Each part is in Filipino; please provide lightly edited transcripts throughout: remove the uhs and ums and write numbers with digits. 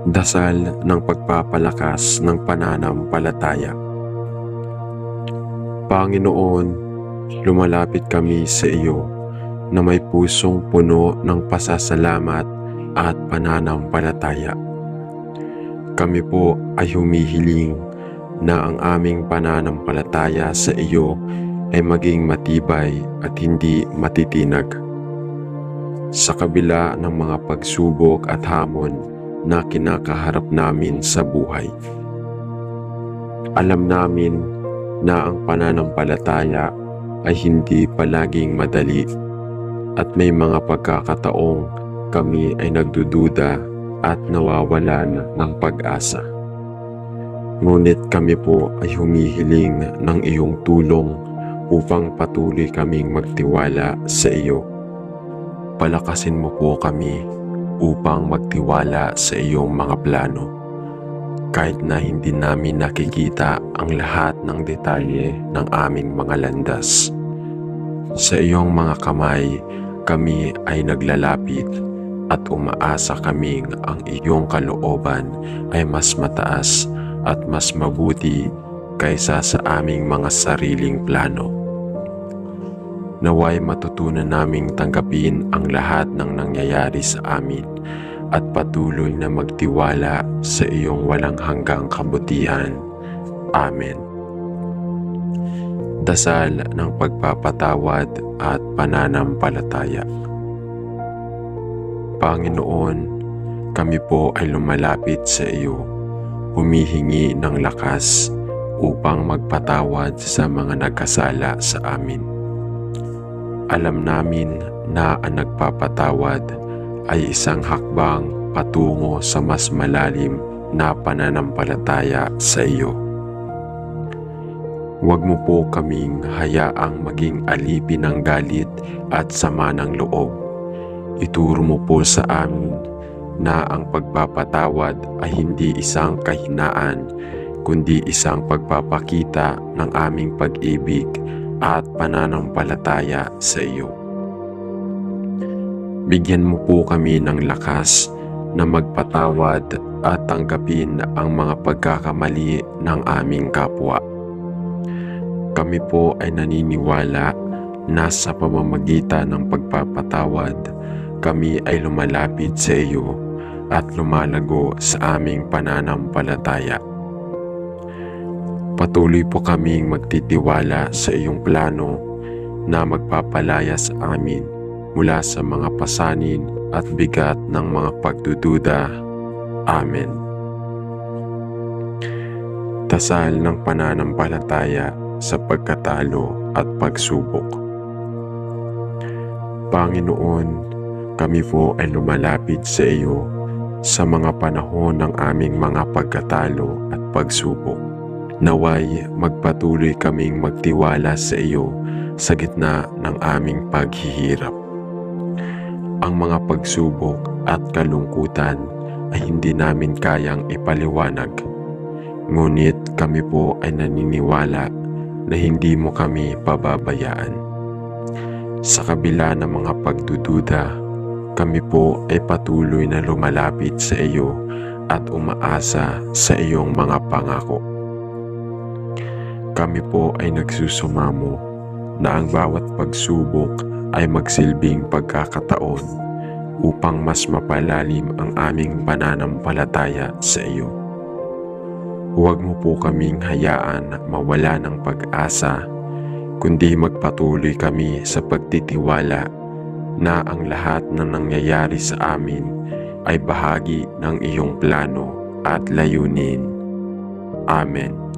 Dasal ng pagpapalakas ng pananampalataya. Panginoon, lumalapit kami sa iyo na may pusong puno ng pasasalamat at pananampalataya. Kami po ay humihiling na ang aming pananampalataya sa iyo ay maging matibay at hindi matitinag. Sa kabila ng mga pagsubok at hamon na kinakaharap namin sa buhay. Alam namin na ang pananampalataya ay hindi palaging madali at may mga pagkakataong kami ay nagdududa at nawawalan ng pag-asa. Ngunit kami po ay humihiling ng iyong tulong upang patuloy kaming magtiwala sa iyo. Palakasin mo po kami upang magtiwala sa iyong mga plano. Kahit na hindi namin nakikita ang lahat ng detalye ng aming mga landas. Sa iyong mga kamay, kami ay naglalapit at umaasa kaming ang iyong kalooban ay mas mataas at mas mabuti kaysa sa aming mga sariling plano. Naway matutunan naming tanggapin ang lahat ng nangyayari sa amin at patuloy na magtiwala sa iyong walang hanggang kabutihan. Amen. Dasal ng pagpapatawad at pananampalataya. Panginoon, kami po ay lumalapit sa iyo, humihingi ng lakas upang magpatawad sa mga nagkasala sa amin. Alam namin na ang nagpapatawad ay isang hakbang patungo sa mas malalim na pananampalataya sa iyo. Huwag mo po kaming hayaang maging alipin ng galit at sama ng loob. Ituro mo po sa amin na ang pagpapatawad ay hindi isang kahinaan, kundi isang pagpapakita ng aming pag-ibig at pananampalataya sa iyo. Bigyan mo po kami ng lakas na magpatawad at tanggapin ang mga pagkakamali ng aming kapwa. Kami po ay naniniwala na sa pamamagitan ng pagpapatawad, kami ay lumalapit sa iyo at lumalago sa aming pananampalataya. Patuloy po kaming magtitiwala sa iyong plano na magpapalaya sa amin mula sa mga pasanin at bigat ng mga pagdududa. Amen. Dasal ng pananampalataya sa pagkatalo at pagsubok. Panginoon, kami po ay lumalapit sa iyo sa mga panahon ng aming mga pagkatalo at pagsubok. Naway magpatuloy kaming magtiwala sa iyo sa gitna ng aming paghihirap. Ang mga pagsubok at kalungkutan ay hindi namin kayang ipaliwanag. Ngunit kami po ay naniniwala na hindi mo kami pababayaan. Sa kabila ng mga pagdududa, kami po ay patuloy na lumalapit sa iyo at umaasa sa iyong mga pangako. Kami po ay nagsusumamo na ang bawat pagsubok ay magsilbing pagkakataon upang mas mapalalim ang aming pananampalataya sa iyo. Huwag mo po kaming hayaan na mawala ng pag-asa, kundi magpatuloy kami sa pagtitiwala na ang lahat na nangyayari sa amin ay bahagi ng iyong plano at layunin. Amen.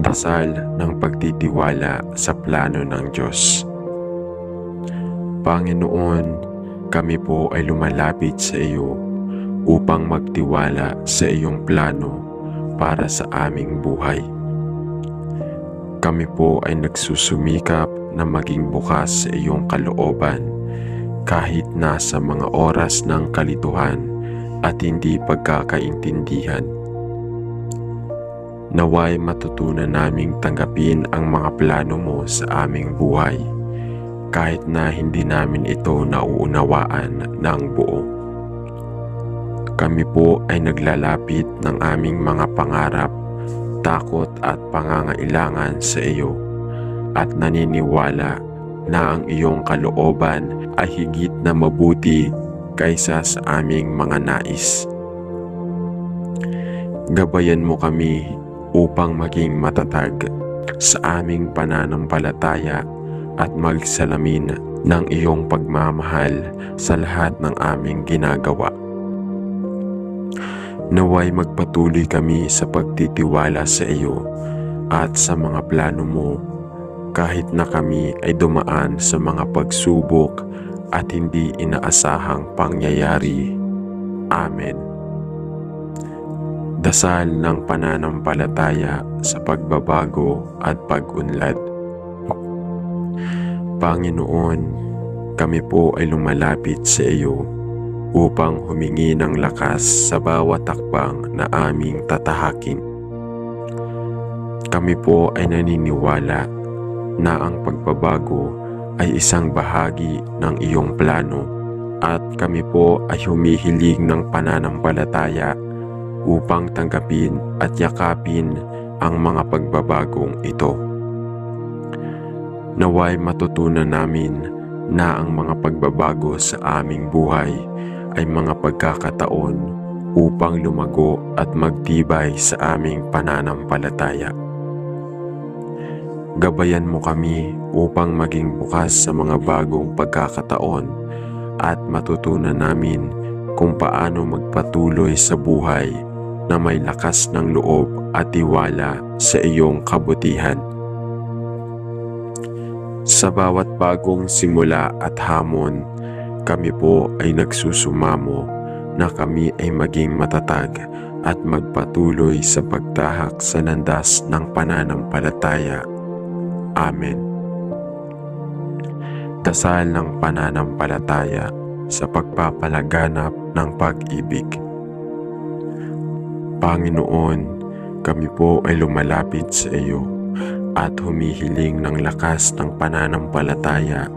Dasal ng pagtitiwala sa plano ng Diyos. Panginoon, kami po ay lumalapit sa iyo upang magtiwala sa iyong plano para sa aming buhay. Kami po ay nagsusumikap na maging bukas sa iyong kalooban kahit nasa mga oras ng kalituhan at hindi pagkakaintindihan. Naway matutunan naming tanggapin ang mga plano mo sa aming buhay kahit na hindi namin ito nauunawaan ng buo. Kami po ay naglalapit ng aming mga pangarap, takot at pangangailangan sa iyo at naniniwala na ang iyong kalooban ay higit na mabuti kaysa sa aming mga nais. Gabayan mo kami upang maging matatag sa aming pananampalataya at magsalamin ng iyong pagmamahal sa lahat ng aming ginagawa. Naway magpatuloy kami sa pagtitiwala sa iyo at sa mga plano mo kahit na kami ay dumaan sa mga pagsubok at hindi inaasahang pangyayari. Amen. Dasal ng pananampalataya sa pagbabago at pag-unlad. Panginoon, kami po ay lumalapit sa iyo upang humingi ng lakas sa bawat takbang na aming tatahakin. Kami po ay naniniwala na ang pagbabago ay isang bahagi ng iyong plano at kami po ay humihiling ng pananampalataya upang tanggapin at yakapin ang mga pagbabagong ito. Naway matutunan namin na ang mga pagbabago sa aming buhay ay mga pagkakataon upang lumago at magtibay sa aming pananampalataya. Gabayan mo kami upang maging bukas sa mga bagong pagkakataon at matutunan namin kung paano magpatuloy sa buhay na may lakas ng loob at tiwala sa iyong kabutihan. Sa bawat bagong simula at hamon, kami po ay nagsusumamo na kami ay maging matatag at magpatuloy sa pagtahak sa landas ng pananampalataya. Amen. Dasal ng pananampalataya sa pagpapalaganap ng pag-ibig. Panginoon, kami po ay lumalapit sa iyo at humihiling ng lakas ng pananampalataya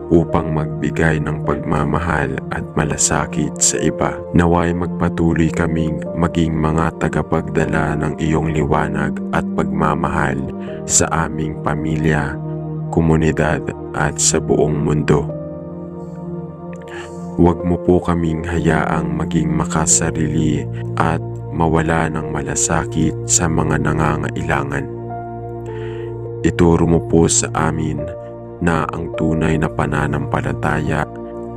upang magbigay ng pagmamahal at malasakit sa iba. Naway magpatuloy kaming maging mga tagapagdala ng iyong liwanag at pagmamahal sa aming pamilya, komunidad at sa buong mundo. Huwag mo po kaming hayaang maging makasarili at mawala ng malasakit sa mga nangangailangan. Ituro mo po sa amin na ang tunay na pananampalataya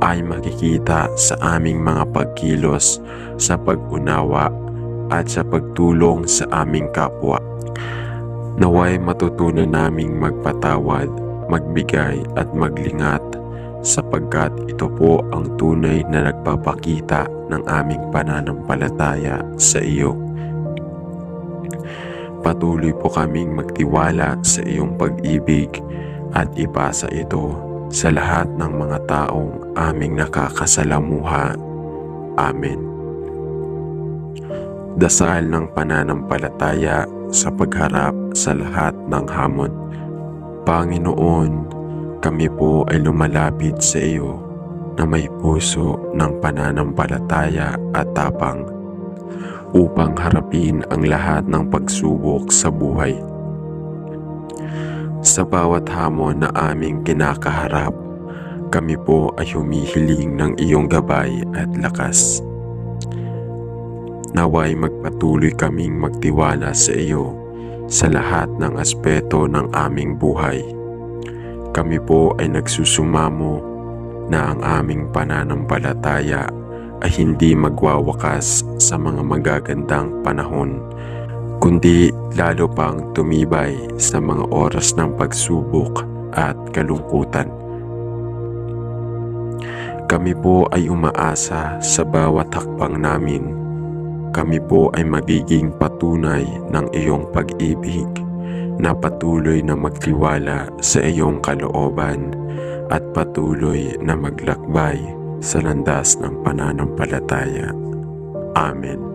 ay makikita sa aming mga pagkilos sa pag-unawa at sa pagtulong sa aming kapwa. Naway matutunan naming magpatawad, magbigay at maglingat sapagkat ito po ang tunay na nagpapakita ng aming pananampalataya sa iyo. Patuloy po kaming magtiwala sa iyong pag-ibig at ipasa ito sa lahat ng mga taong aming nakakasalamuha. Amen. Dasal ng pananampalataya sa pagharap sa lahat ng hamon. Panginoon, kami po ay lumalapit sa iyo na may puso ng pananampalataya at tapang upang harapin ang lahat ng pagsubok sa buhay. Sa bawat hamon na aming kinakaharap, kami po ay humihiling ng iyong gabay at lakas. Naway magpatuloy kaming magtiwala sa iyo sa lahat ng aspeto ng aming buhay. Kami po ay nagsusumamo na ang aming pananampalataya ay hindi magwawakas sa mga magagandang panahon, kundi lalo pang tumibay sa mga oras ng pagsubok at kalungkutan. Kami po ay umaasa sa bawat hakbang namin. Kami po ay magiging patunay ng iyong pag-ibig na patuloy na magtiwala sa iyong kalooban at patuloy na maglakbay sa landas ng pananampalataya. Amen.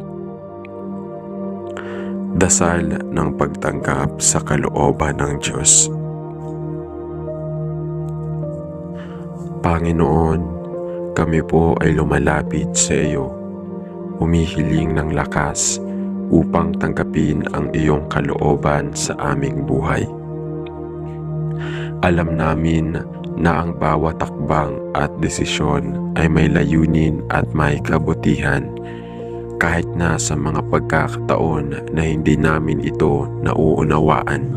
Dasal ng pagtanggap sa kalooban ng Diyos. Panginoon, kami po ay lumalapit sa iyo humihiling ng lakas upang tanggapin ang iyong kalooban sa aming buhay. Alam namin na ang bawat takbang at desisyon ay may layunin at may kabutihan, kahit na sa mga pagkakataon na hindi namin ito nauunawaan.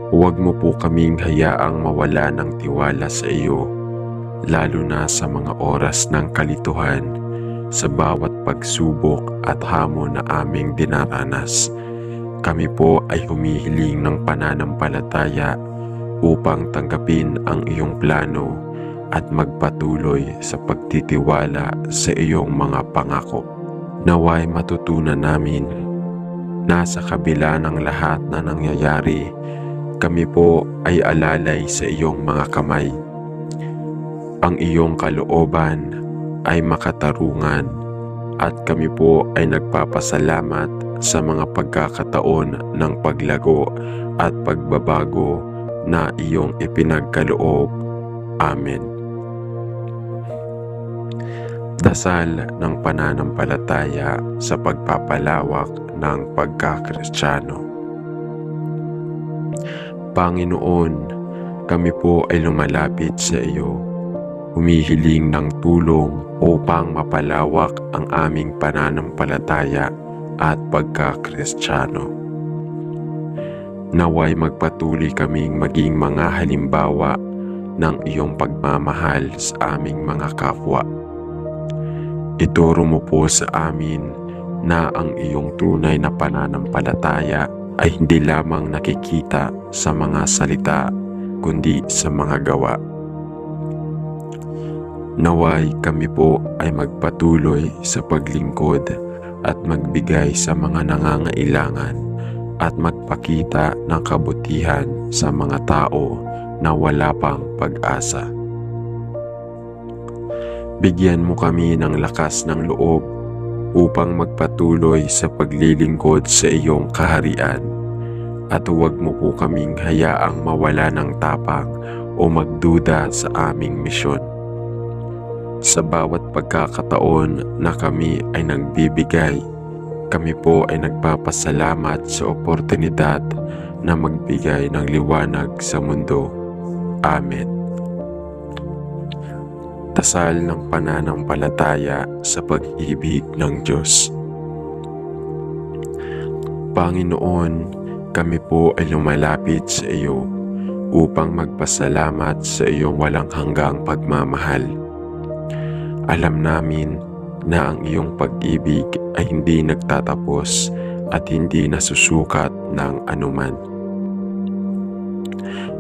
Huwag mo po kaming hayaang mawala ng tiwala sa iyo, lalo na sa mga oras ng kalituhan, sa bawat pagsubok at hamon na aming dinaranas. Kami po ay humihiling ng pananampalataya upang tanggapin ang iyong plano at magpatuloy sa pagtitiwala sa iyong mga pangako. Naway matutunan namin na sa kabila ng lahat na nangyayari, kami po ay alalay sa iyong mga kamay. Ang iyong kalooban ay makatarungan at kami po ay nagpapasalamat sa mga pagkakataon ng paglago at pagbabago na iyong ipinagkaloob. Amen. Dasal ng pananampalataya sa pagpapalawak ng pagkakristyano. Panginoon, kami po ay lumalapit sa iyo, humihiling ng tulong upang mapalawak ang aming pananampalataya at pagkakristyano. Naway magpatuloy kaming maging mga halimbawa ng iyong pagmamahal sa aming mga kapwa. Ituro mo po sa amin na ang iyong tunay na pananampalataya ay hindi lamang nakikita sa mga salita, kundi sa mga gawa. Naway kami po ay magpatuloy sa paglingkod at magbigay sa mga nangangailangan at magpakita ng kabutihan sa mga tao na wala pang pag-asa. Bigyan mo kami ng lakas ng loob upang magpatuloy sa paglilingkod sa iyong kaharian, at huwag mo po kaming hayaang mawala ng tapang o magduda sa aming misyon. Sa bawat pagkakataon na kami ay nagbibigay, kami po ay nagpapasalamat sa oportunidad na magbigay ng liwanag sa mundo. Amen. Dasal ng pananampalataya sa pag-ibig ng Diyos. Panginoon, kami po ay lumalapit sa iyo upang magpasalamat sa iyong walang hanggang pagmamahal. Alam namin na ang iyong pag-ibig ay hindi nagtatapos at hindi nasusukat ng anuman.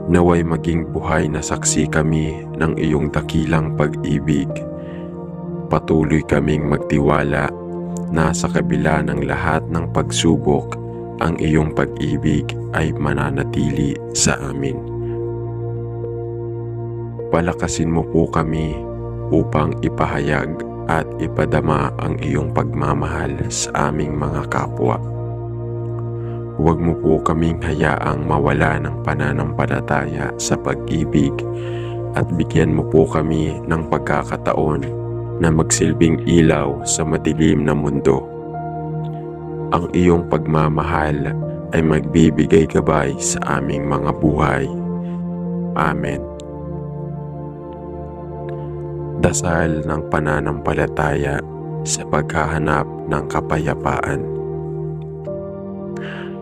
Naway maging buhay na saksi kami ng iyong dakilang pag-ibig. Patuloy kaming magtiwala na sa kabila ng lahat ng pagsubok, ang iyong pag-ibig ay mananatili sa amin. Palakasin mo po kami upang ipahayag at ipadama ang iyong pagmamahal sa aming mga kapwa. Huwag mo po kaming hayaang mawala ng pananampalataya sa pag-ibig at bigyan mo po kami ng pagkakataon na magsilbing ilaw sa madilim na mundo. Ang iyong pagmamahal ay magbibigay gabay sa aming mga buhay. Amen. Dasal ng pananampalataya sa paghahanap ng kapayapaan.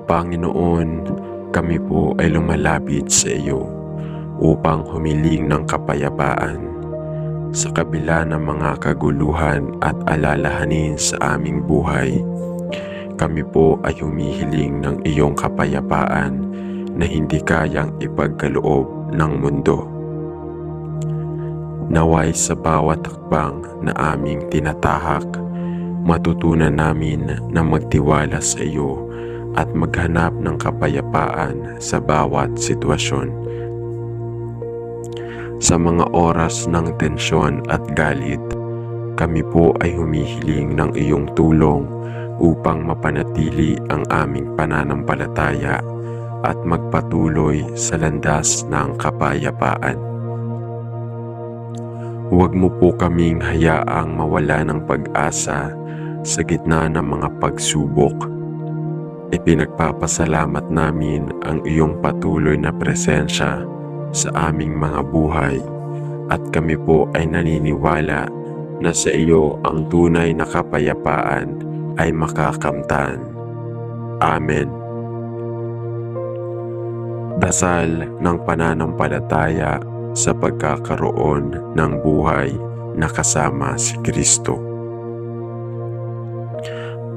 Panginoon, kami po ay lumalapit sa iyo upang humiling ng kapayapaan sa kabila ng mga kaguluhan at alalahanin sa aming buhay. Kami po ay humihiling ng iyong kapayapaan na hindi kayang ipagkaloob ng mundo. Naway sa bawat hakbang na aming tinatahak, matutunan namin na magtiwala sa iyo at maghanap ng kapayapaan sa bawat sitwasyon. Sa mga oras ng tensyon at galit, kami po ay humihiling ng iyong tulong upang mapanatili ang aming pananampalataya at magpatuloy sa landas ng kapayapaan. Huwag mo po kaming hayaang mawala ng pag-asa sa gitna ng mga pagsubok. Ipinagpapasalamat namin ang iyong patuloy na presensya sa aming mga buhay at kami po ay naniniwala na sa iyo ang tunay na kapayapaan ay makakamtan. Amen. Dasal ng pananampalataya sa pagkakaroon ng buhay na kasama si Kristo.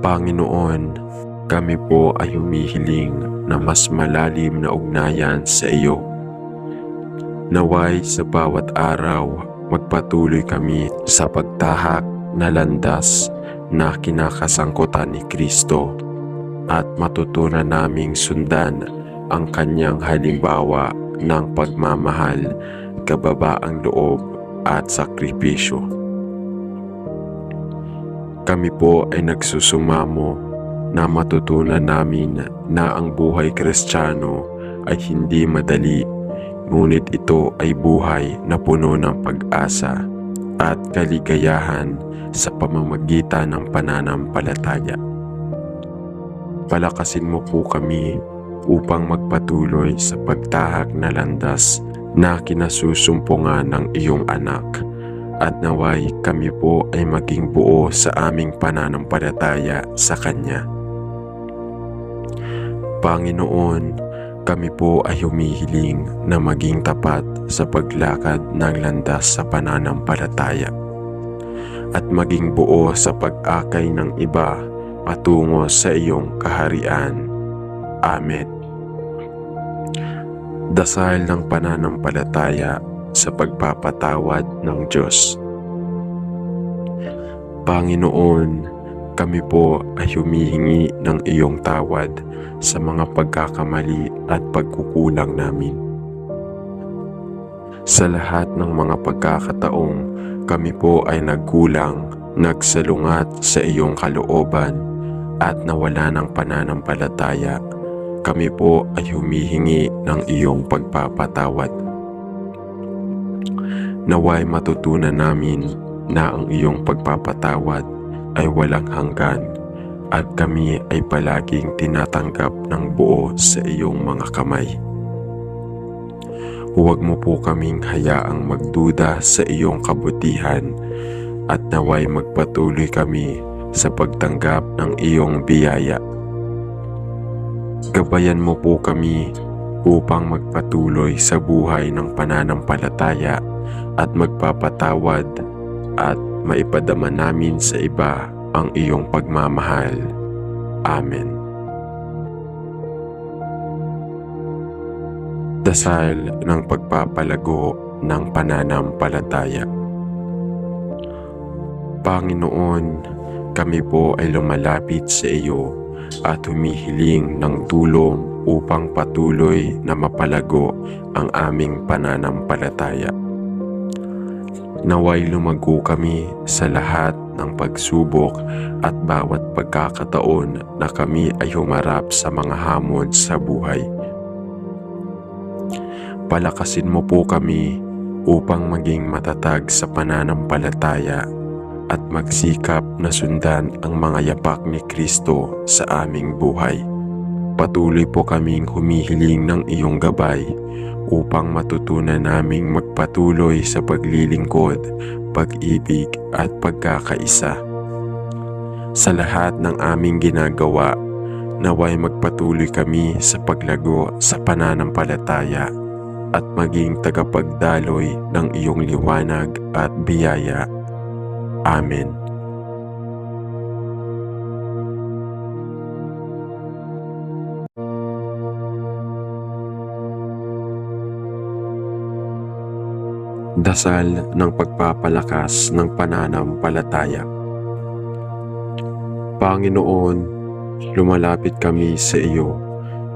Panginoon, kami po ay humihiling na mas malalim na ugnayan sa iyo. Naway sa bawat araw, magpatuloy kami sa pagtahak na landas na kinakasangkutan ni Kristo at matutunan naming sundan ang kanyang halimbawa ng pagmamahal, kababaang loob at sakripisyo. Kami po ay nagsusumamo na matutunan namin na ang buhay Kristiyano ay hindi madali, ngunit ito ay buhay na puno ng pag-asa at kaligayahan sa pamamagitan ng pananampalataya. Palakasin mo po kami upang magpatuloy sa pagtahak na landas na kinasusumpungan ng iyong anak, at naway kami po ay maging buo sa aming pananampalataya sa Kanya. Panginoon, kami po ay humihiling na maging tapat sa paglakad ng landas sa pananampalataya at maging buo sa pag-akay ng iba patungo sa iyong kaharian. Amen. Dasal ng pananampalataya sa pagpapatawad ng Diyos. Panginoon, kami po ay humihingi ng iyong tawad sa mga pagkakamali at pagkukulang namin. Sa lahat ng mga pagkakataong kami po ay nagkulang, nagsalungat sa iyong kalooban at nawala ng pananampalataya, kami po ay humihingi ng iyong pagpapatawad. Naway matutunan namin na ang iyong pagpapatawad ay walang hanggan at kami ay palaging tinatanggap ng buo sa iyong mga kamay. Huwag mo po kaming hayaang magduda sa iyong kabutihan at naway magpatuloy kami sa pagtanggap ng iyong biyaya. Gabayan mo po kami upang magpatuloy sa buhay ng pananampalataya at magpapatawad at maipadama namin sa iba ang iyong pagmamahal. Amen. Dasal ng pagpapalago ng pananampalataya. Panginoon, kami po ay lumalapit sa iyo at humihiling ng tulong upang patuloy na mapalago ang aming pananampalataya. Naway lumago kami sa lahat ng pagsubok at bawat pagkakataon na kami ay humarap sa mga hamon sa buhay. Palakasin mo po kami upang maging matatag sa pananampalataya at magsikap na sundan ang mga yapak ni Kristo sa aming buhay. Patuloy po kaming humihiling ng iyong gabay upang matutunan naming magpatuloy sa paglilingkod, pag-ibig at pagkakaisa. Sa lahat ng aming ginagawa, naway magpatuloy kami sa paglago sa pananampalataya at maging tagapagdaloy ng iyong liwanag at biyaya. Amen. Dasal ng pagpapalakas ng pananampalataya. Panginoon, lumalapit kami sa iyo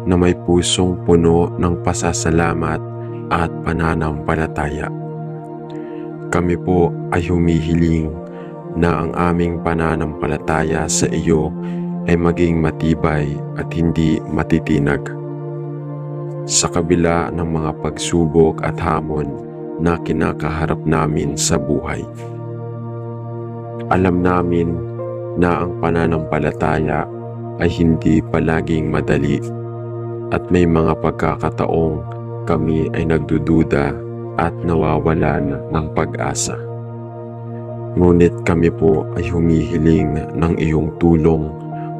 na may pusong puno ng pasasalamat at pananampalataya. Kami po ay humihiling na ang aming pananampalataya sa iyo ay maging matibay at hindi matitinag. Sa kabila ng mga pagsubok at hamon, na kinakaharap namin sa buhay. Alam namin na ang pananampalataya ay hindi palaging madali at may mga pagkakataong kami ay nagdududa at nawawalan ng pag-asa. Ngunit kami po ay humihiling ng iyong tulong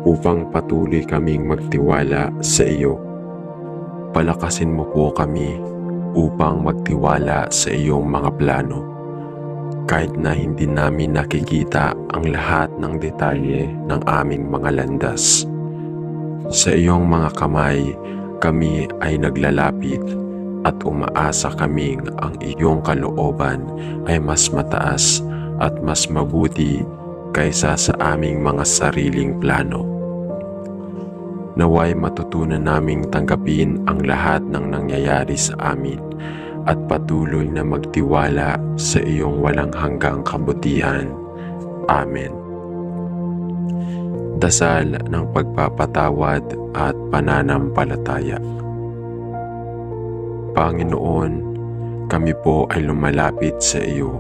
upang patuloy kaming magtiwala sa iyo. Palakasin mo po kami upang magtiwala sa iyong mga plano. Kahit na hindi namin nakikita ang lahat ng detalye ng aming mga landas. Sa iyong mga kamay, kami ay naglalapit at umaasa kaming ang iyong kalooban ay mas mataas at mas mabuti kaysa sa aming mga sariling plano. Naway matutunan naming tanggapin ang lahat ng nangyayari sa amin at patuloy na magtiwala sa iyong walang hanggang kabutihan. Amen. Dasal ng pagpapatawad at pananampalataya. Panginoon, kami po ay lumalapit sa iyo,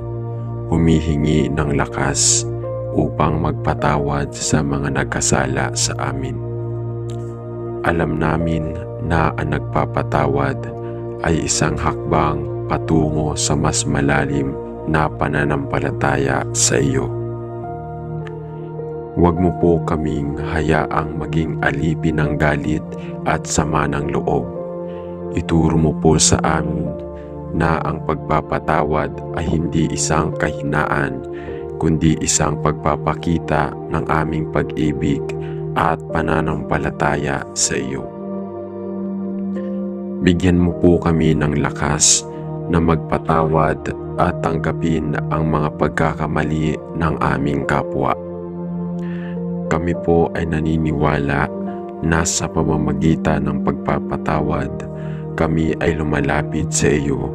humihingi ng lakas upang magpatawad sa mga nagkasala sa amin. Alam namin na ang nagpapatawad ay isang hakbang patungo sa mas malalim na pananampalataya sa iyo. Huwag mo po kaming hayaang maging alipin ng galit at sama ng loob. Ituro mo po sa amin na ang pagpapatawad ay hindi isang kahinaan, kundi isang pagpapakita ng aming pag-ibig at pananampalataya sa iyo. Bigyan mo po kami ng lakas na magpatawad at tanggapin ang mga pagkakamali ng aming kapwa. Kami po ay naniniwala na sa pamamagitan ng pagpapatawad, kami ay lumalapit sa iyo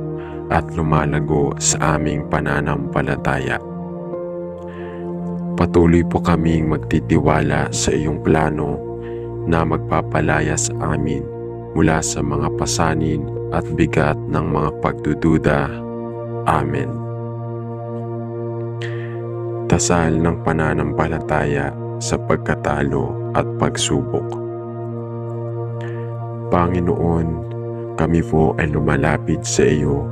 at lumalago sa aming pananampalataya. Patuloy po kaming magtitiwala sa iyong plano na magpapalaya sa amin mula sa mga pasanin at bigat ng mga pagdududa. Amen. Dasal ng pananampalataya sa pagkatalo at pagsubok. Panginoon, kami po ay lumalapit sa iyo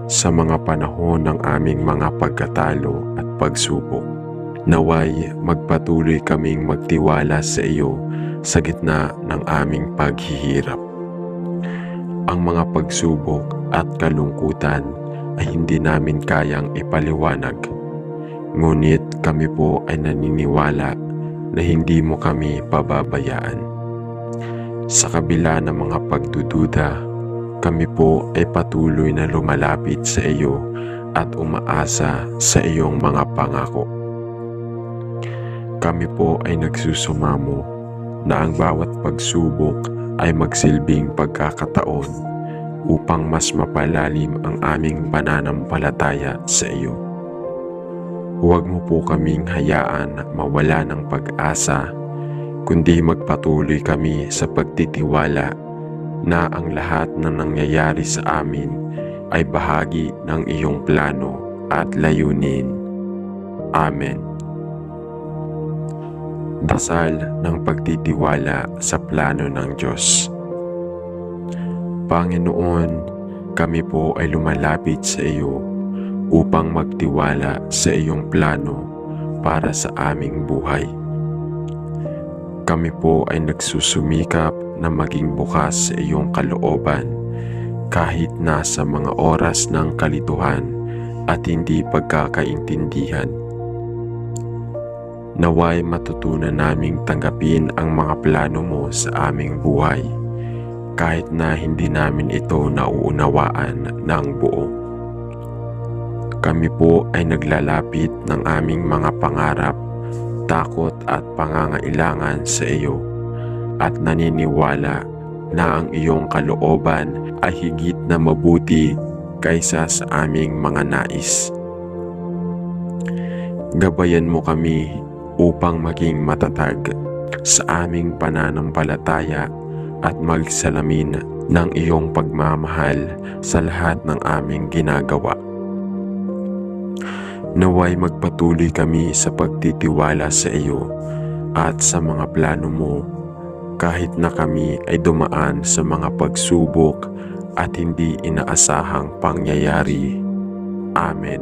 sa mga panahon ng aming mga pagkatalo at pagsubok. Naway magpatuloy kaming magtiwala sa iyo sa gitna ng aming paghihirap. Ang mga pagsubok at kalungkutan ay hindi namin kayang ipaliwanag. Ngunit kami po ay naniniwala na hindi mo kami pababayaan. Sa kabila ng mga pagdududa, kami po ay patuloy na lumalapit sa iyo at umaasa sa iyong mga pangako. Kami po ay nagsusumamo na ang bawat pagsubok ay magsilbing pagkakataon upang mas mapalalim ang aming pananampalataya sa iyo. Huwag mo po kaming hayaan mawala ng pag-asa, kundi magpatuloy kami sa pagtitiwala na ang lahat na nangyayari sa amin ay bahagi ng iyong plano at layunin. Amen. Dasal ng pagtitiwala sa plano ng Diyos. Panginoon, kami po ay lumalapit sa iyo upang magtiwala sa iyong plano para sa aming buhay. Kami po ay nagsusumikap na maging bukas sa iyong kalooban kahit nasa mga oras ng kalituhan at hindi pagkakaintindihan. Naway matutunan naming tanggapin ang mga plano mo sa aming buhay kahit na hindi namin ito nauunawaan ng buo. Kami po ay naglalapit ng aming mga pangarap, takot at pangangailangan sa iyo at naniniwala na ang iyong kalooban ay higit na mabuti kaysa sa aming mga nais. Gabayan mo kami upang maging matatag sa aming pananampalataya at magsalamin ng iyong pagmamahal sa lahat ng aming ginagawa. Naway magpatuloy kami sa pagtitiwala sa iyo at sa mga plano mo kahit na kami ay dumaan sa mga pagsubok at hindi inaasahang pangyayari. Amen.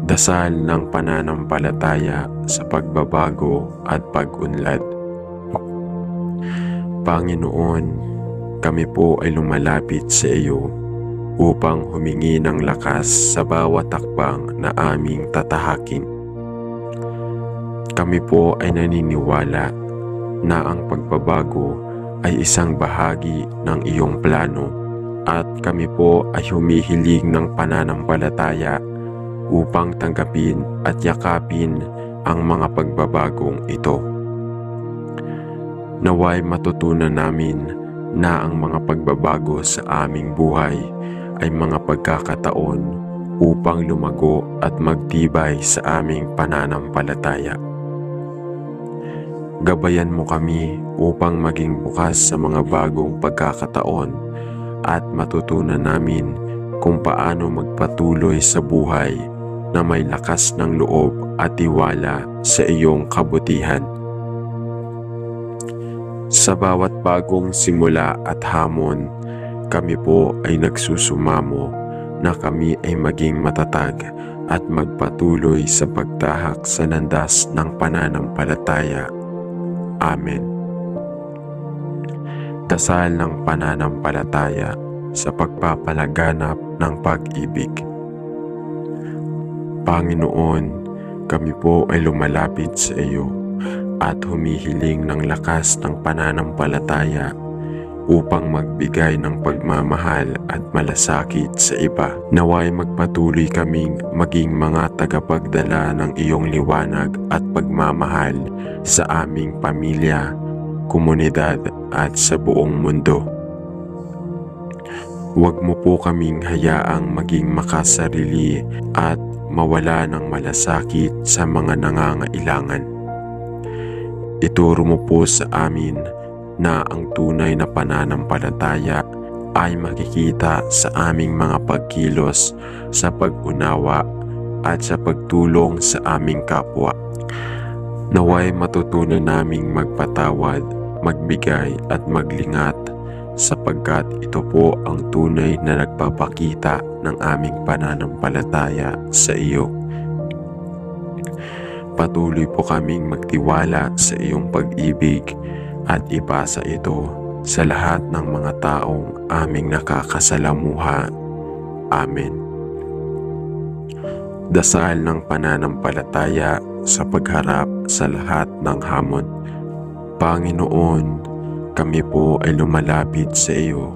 Dasal ng pananampalataya sa pagbabago at pag-unlad. Panginoon, kami po ay lumalapit sa iyo upang humingi ng lakas sa bawat takbang na aming tatahakin. Kami po ay naniniwala na ang pagbabago ay isang bahagi ng iyong plano at kami po ay humihiling ng pananampalataya upang tanggapin at yakapin ang mga pagbabagong ito. Naway matutunan namin na ang mga pagbabago sa aming buhay ay mga pagkakataon upang lumago at magtibay sa aming pananampalataya. Gabayan mo kami upang maging bukas sa mga bagong pagkakataon at matutunan namin kung paano magpatuloy sa buhay na may lakas ng loob at tiwala sa iyong kabutihan. Sa bawat bagong simula at hamon, kami po ay nagsusumamo na kami ay maging matatag at magpatuloy sa pagtahak sa landas ng pananampalataya. Amen. Dasal ng pananampalataya sa pagpapalaganap ng pag-ibig. Panginoon, kami po ay lumalapit sa iyo at humihiling ng lakas ng pananampalataya upang magbigay ng pagmamahal at malasakit sa iba. Naway magpatuloy kaming maging mga tagapagdala ng iyong liwanag at pagmamahal sa aming pamilya, komunidad at sa buong mundo. Huwag mo po kaming hayaang maging makasarili at mawala ng malasakit sa mga nangangailangan. Ituro mo po sa amin na ang tunay na pananampalataya ay makikita sa aming mga pagkilos sa pag-unawa at sa pagtulong sa aming kapwa. Naway matutunan naming magpatawad, magbigay at maglingat sapagkat ito po ang tunay na nagpapakita ng aming pananampalataya sa iyo. Patuloy po kaming magtiwala sa iyong pag-ibig at ipasa ito sa lahat ng mga taong aming nakakasalamuha. Amen. Dasal ng pananampalataya sa pagharap sa lahat ng hamon. Panginoon, kami po ay lumalapit sa iyo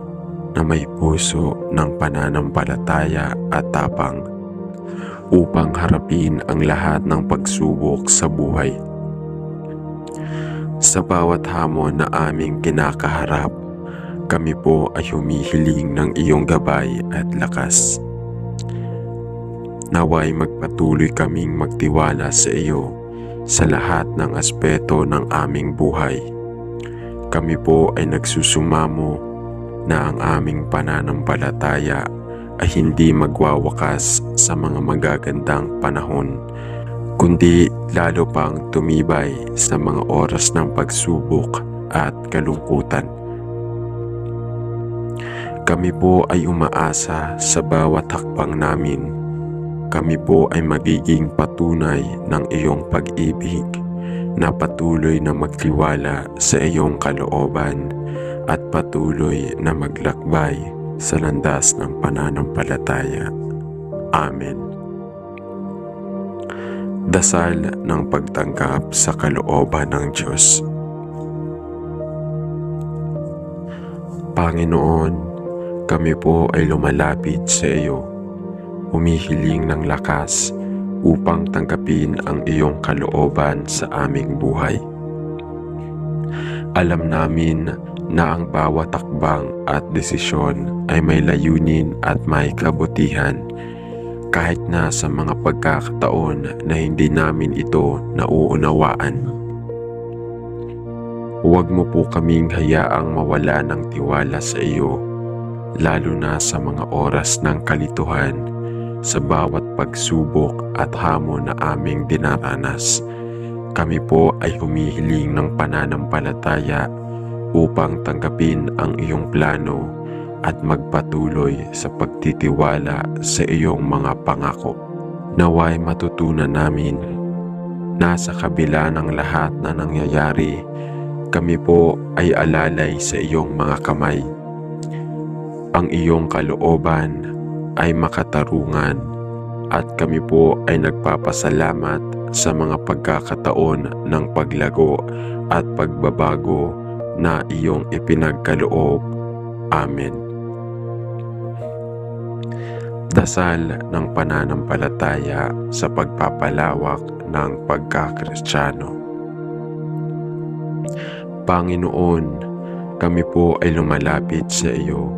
na may puso ng pananampalataya at tapang upang harapin ang lahat ng pagsubok sa buhay. Sa bawat hamon na aming kinakaharap, kami po ay humihiling ng iyong gabay at lakas. Naway magpatuloy kaming magtiwala sa iyo sa lahat ng aspeto ng aming buhay. Kami po ay nagsusumamo na ang aming pananampalataya ay hindi magwawakas sa mga magagandang panahon, kundi lalo pang tumibay sa mga oras ng pagsubok at kalungkutan. Kami po ay umaasa sa bawat hakbang namin. Kami po ay magiging patunay ng iyong pag-ibig na patuloy na magtiwala sa iyong kalooban at patuloy na maglakbay sa landas ng pananampalataya. Amen. Dasal ng pagtanggap sa kalooban ng Diyos. Panginoon, kami po ay lumalapit sa iyo, humihiling ng lakas upang tanggapin ang iyong kalooban sa aming buhay. Alam namin na ang bawat takbang at desisyon ay may layunin at may kabutihan kahit na sa mga pagkakataon na hindi namin ito nauunawaan. Huwag mo po kaming hayaang mawala ng tiwala sa iyo, lalo na sa mga oras ng kalituhan, sa bawat pagsubok at hamon na aming dinaranas. Kami po ay humihiling ng pananampalataya upang tanggapin ang iyong plano at magpatuloy sa pagtitiwala sa iyong mga pangako. Naway matutunan namin na sa kabila ng lahat na nangyayari, kami po ay alalay sa iyong mga kamay. Ang iyong kalooban ay makatarungan at kami po ay nagpapasalamat sa mga pagkakataon ng paglago at pagbabago na iyong ipinagkaloob. Amen. Dasal ng pananampalataya sa pagpapalawak ng pagkakristyano. Panginoon, kami po ay lumalapit sa iyo,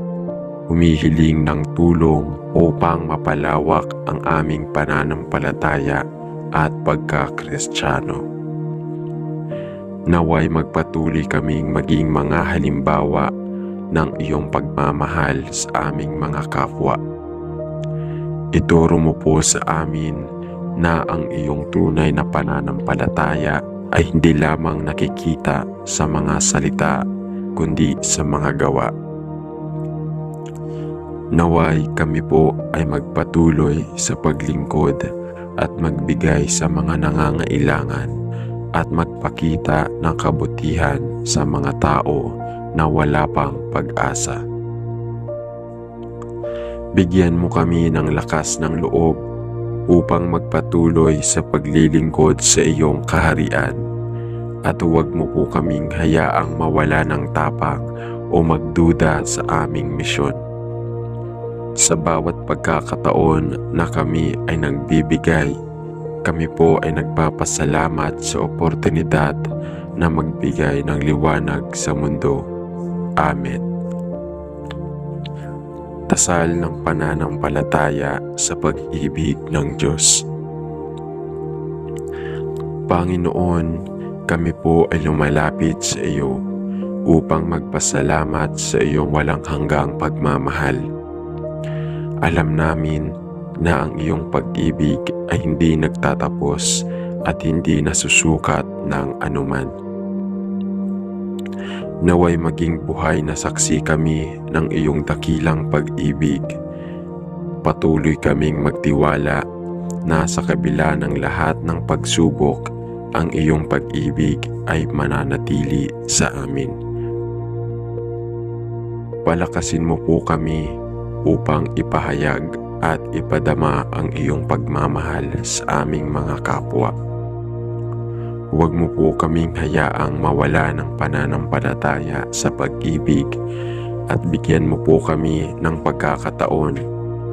humihiling ng tulong upang mapalawak ang aming pananampalataya at pagkakristyano. Naway magpatuloy kaming maging mga halimbawa ng iyong pagmamahal sa aming mga kapwa. Ituro mo po sa amin na ang iyong tunay na pananampalataya ay hindi lamang nakikita sa mga salita kundi sa mga gawa. Naway kami po ay magpatuloy sa paglingkod at magbigay sa mga nangangailangan at magpakita ng kabutihan sa mga tao na wala pang pag-asa. Bigyan mo kami ng lakas ng loob upang magpatuloy sa paglilingkod sa iyong kaharian at huwag mo po kaming hayaang mawala ng tapang o magduda sa aming misyon. Sa bawat pagkakataon na kami ay nagbibigay, kami po ay nagpapasalamat sa oportunidad na magbigay ng liwanag sa mundo. Amen. Dasal ng pananampalataya sa pag-ibig ng Diyos. Panginoon, kami po ay lumalapit sa iyo upang magpasalamat sa iyong walang hanggang pagmamahal. Alam namin na ang iyong pag-ibig ay hindi nagtatapos at hindi nasusukat ng anuman. Naway maging buhay na saksi kami ng iyong dakilang pag-ibig. Patuloy kaming magtiwala na sa kabila ng lahat ng pagsubok, ang iyong pag-ibig ay mananatili sa amin. Palakasin mo po kami upang ipahayag at ipadama ang iyong pagmamahal sa aming mga kapwa. Huwag mo po kaming hayaang mawala ng pananampalataya sa pag-ibig at bigyan mo po kami ng pagkakataon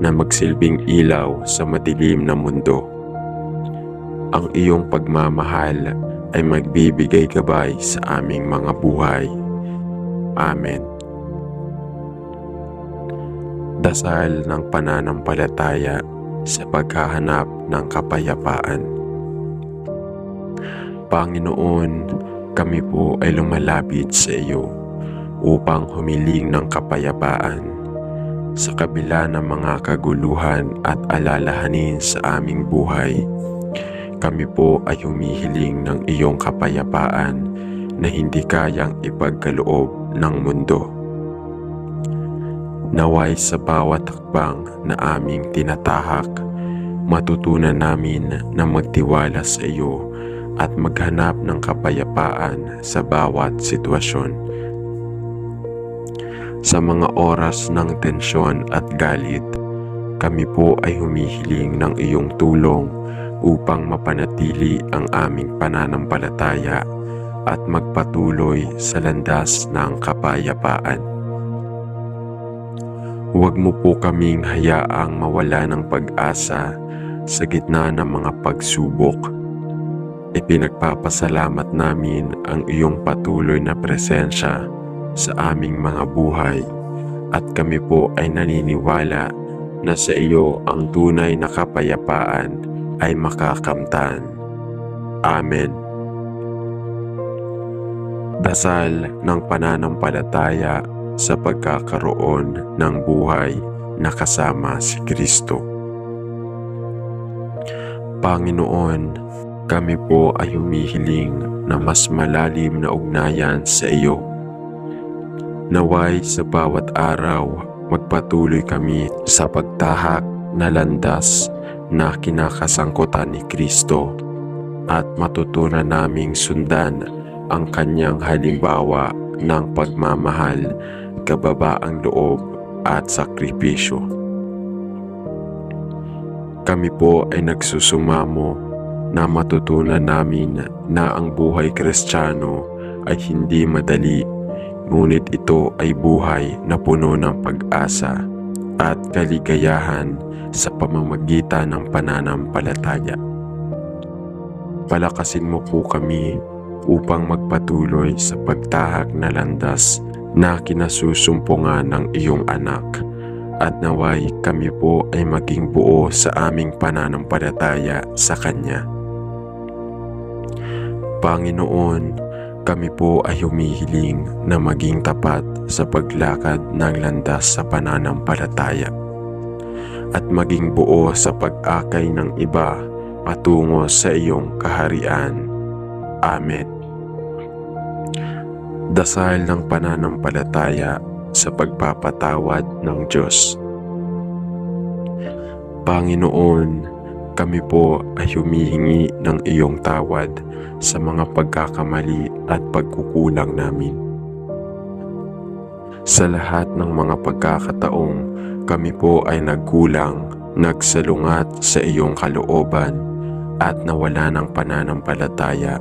na magsilbing ilaw sa madilim na mundo. Ang iyong pagmamahal ay magbibigay gabay sa aming mga buhay. Amen. Dasal ng pananampalataya sa paghahanap ng kapayapaan. Panginoon, kami po ay lumalapit sa iyo upang humiling ng kapayapaan sa kabila ng mga kaguluhan at alalahanin sa aming buhay. Kami po ay humihiling ng iyong kapayapaan na hindi kayang ipagkaloob ng mundo. Naway sa bawat hakbang na aming tinatahak, matutunan namin na magtiwala sa iyo at maghanap ng kapayapaan sa bawat sitwasyon. Sa mga oras ng tensyon at galit, kami po ay humihiling ng iyong tulong upang mapanatili ang aming pananampalataya at magpatuloy sa landas ng kapayapaan. Huwag mo po kaming hayaang mawala ng pag-asa sa gitna ng mga pagsubok. Ipinagpapasalamat namin ang iyong patuloy na presensya sa aming mga buhay at kami po ay naniniwala na sa iyo ang tunay na kapayapaan ay makakamtan. Amen. Dasal ng pananampalataya sa pagkakaroon ng buhay na kasama si Kristo. Panginoon, kami po ay humihiling na mas malalim na ugnayan sa iyo. Naway sa bawat araw, magpatuloy kami sa pagtahak na landas na kinakasangkutan ni Kristo at matutunan naming sundan ang kanyang halimbawa ng pagmamahal, kababaang loob at sakripisyo. Kami po ay nagsusumamo na matutunan namin na ang buhay Kristiyano ay hindi madali, ngunit ito ay buhay na puno ng pag-asa at kaligayahan sa pamamagitan ng pananampalataya. Palakasin mo po kami upang magpatuloy sa pagtahak na landas na kinasusumpungan ng iyong anak, at naway kami po ay maging buo sa aming pananampalataya sa Kanya. Panginoon, kami po ay humihiling na maging tapat sa paglakad ng landas sa pananampalataya at maging buo sa pag-akay ng iba patungo sa iyong kaharian. Amen. Dasal ng pananampalataya sa pagpapatawad ng Diyos. Panginoon, kami po ay humihingi ng iyong tawad sa mga pagkakamali at pagkukulang namin. Sa lahat ng mga pagkakataong kami po ay nagkulang, nagsalungat sa iyong kalooban at nawala ng pananampalataya,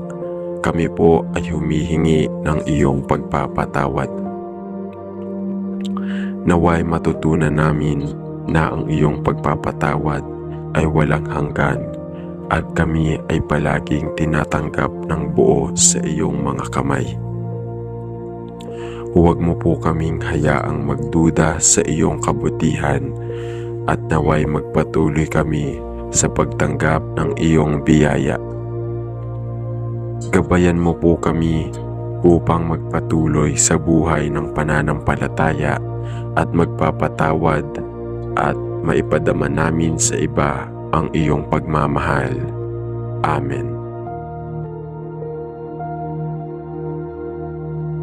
kami po ay humihingi ng iyong pagpapatawad. Naway matutunan namin na ang iyong pagpapatawad ay walang hanggan at kami ay palaging tinatanggap ng buo sa iyong mga kamay. Huwag mo po kaming hayaang magduda sa iyong kabutihan at naway magpatuloy kami sa pagtanggap ng iyong biyaya. Gabayan mo po kami upang magpatuloy sa buhay ng pananampalataya at magpapatawad at maipadama namin sa iba ang iyong pagmamahal. Amen.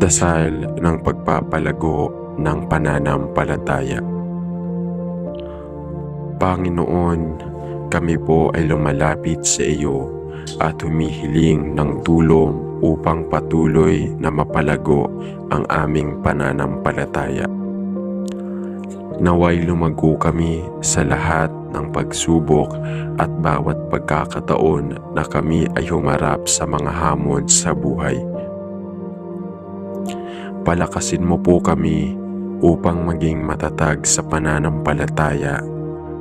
Dasal ng pagpapalago ng pananampalataya. Panginoon, kami po ay lumalapit sa iyo at humihiling ng tulong upang patuloy na mapalago ang aming pananampalataya. Naway lumago kami sa lahat ng pagsubok at bawat pagkakataon na kami ay humarap sa mga hamon sa buhay. Palakasin mo po kami upang maging matatag sa pananampalataya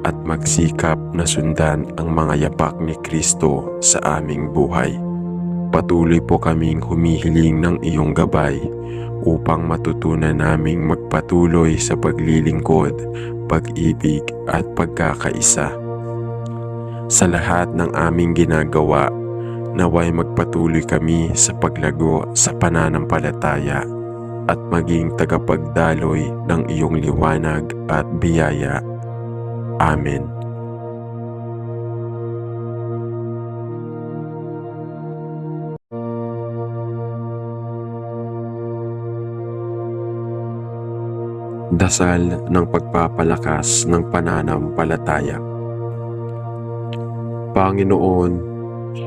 at magsikap na sundan ang mga yapak ni Kristo sa aming buhay. Patuloy po kaming humihiling ng iyong gabay upang matutunan naming magpatuloy sa paglilingkod, pag-ibig at pagkakaisa. Sa lahat ng aming ginagawa, naway magpatuloy kami sa paglago sa pananampalataya at maging tagapagdaloy ng iyong liwanag at biyaya. Amen. Dasal ng pagpapalakas ng pananampalataya. Panginoon,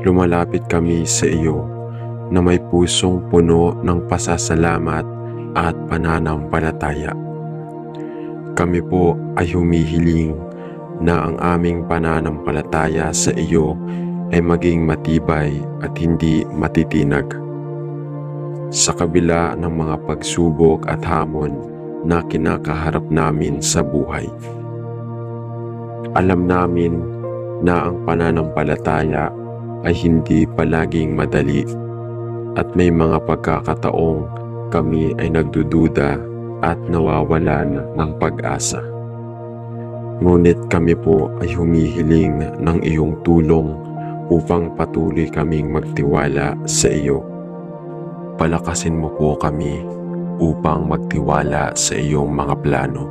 lumalapit kami sa iyo na may pusong puno ng pasasalamat at pananampalataya. Kami po ay humihiling na ang aming pananampalataya sa iyo ay maging matibay at hindi matitinag. Sa kabila ng mga pagsubok at hamon na kinakaharap namin sa buhay, alam namin na ang pananampalataya ay hindi palaging madali at may mga pagkakataong kami ay nagdududa at nawawalan ng pag-asa. Ngunit kami po ay humihiling ng iyong tulong upang patuloy kaming magtiwala sa iyo. Palakasin mo po kami upang magtiwala sa iyong mga plano.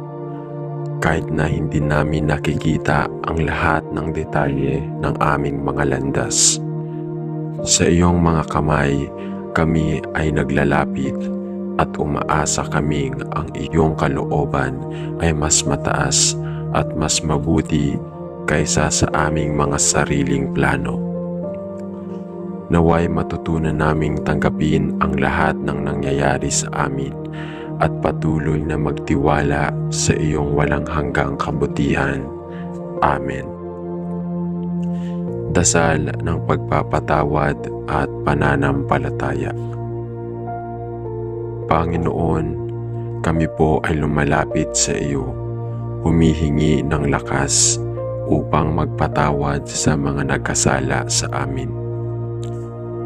kahit na hindi namin nakikita ang lahat ng detalye ng aming mga landas. Sa iyong mga kamay, kami ay naglalapit at umaasa kaming ang iyong kalooban ay mas mataas at mas mabuti kaysa sa aming mga sariling plano. Naway matutunan naming tanggapin ang lahat ng nangyayari sa amin at patuloy na magtiwala sa iyong walang hanggang kabutihan. Amen. Dasal ng pagpapatawad at pananampalataya. Panginoon, kami po ay lumalapit sa iyo, humihingi ng lakas upang magpatawad sa mga nagkasala sa amin.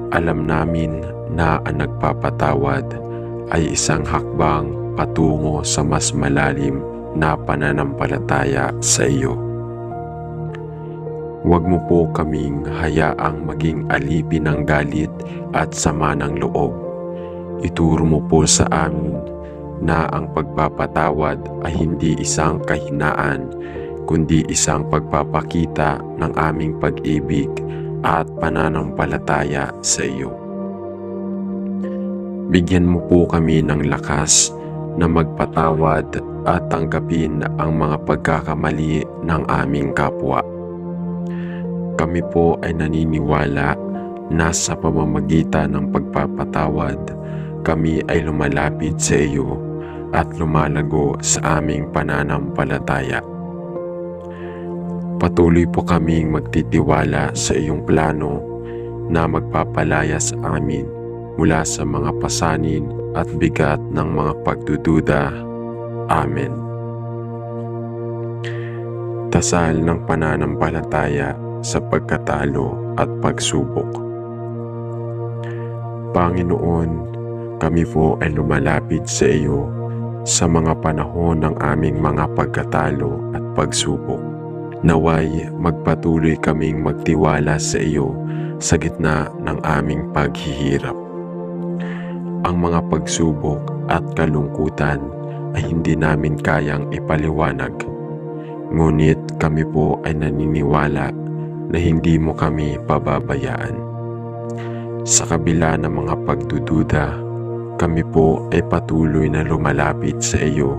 Alam namin na ang nagpapatawad ay isang hakbang patungo sa mas malalim na pananampalataya sa iyo. Huwag mo po kaming hayaang maging alipin ng galit at sama ng loob. Ituro mo po sa amin na ang pagpapatawad ay hindi isang kahinaan, kundi isang pagpapakita ng aming pag-ibig at pananampalataya sa iyo. Bigyan mo po kami ng lakas na magpatawad at tanggapin ang mga pagkakamali ng aming kapwa. Kami po ay naniniwala na sa pamamagitan ng pagpapatawad, kami ay lumalapit sa iyo at lumalago sa aming pananampalataya. Patuloy po kaming magtitiwala sa iyong plano na magpapalaya sa amin mula sa mga pasanin at bigat ng mga pagdududa. Amen. Dasal ng pananampalataya sa pagkatalo at pagsubok. Panginoon, kami po ay lumalapit sa iyo sa mga panahon ng aming mga pagkatalo at pagsubok. Naway magpatuloy kaming magtiwala sa iyo sa gitna ng aming paghihirap. Ang mga pagsubok at kalungkutan ay hindi namin kayang ipaliwanag. Ngunit kami po ay naniniwala na hindi mo kami pababayaan. Sa kabila ng mga pagdududa, kami po ay patuloy na lumalapit sa iyo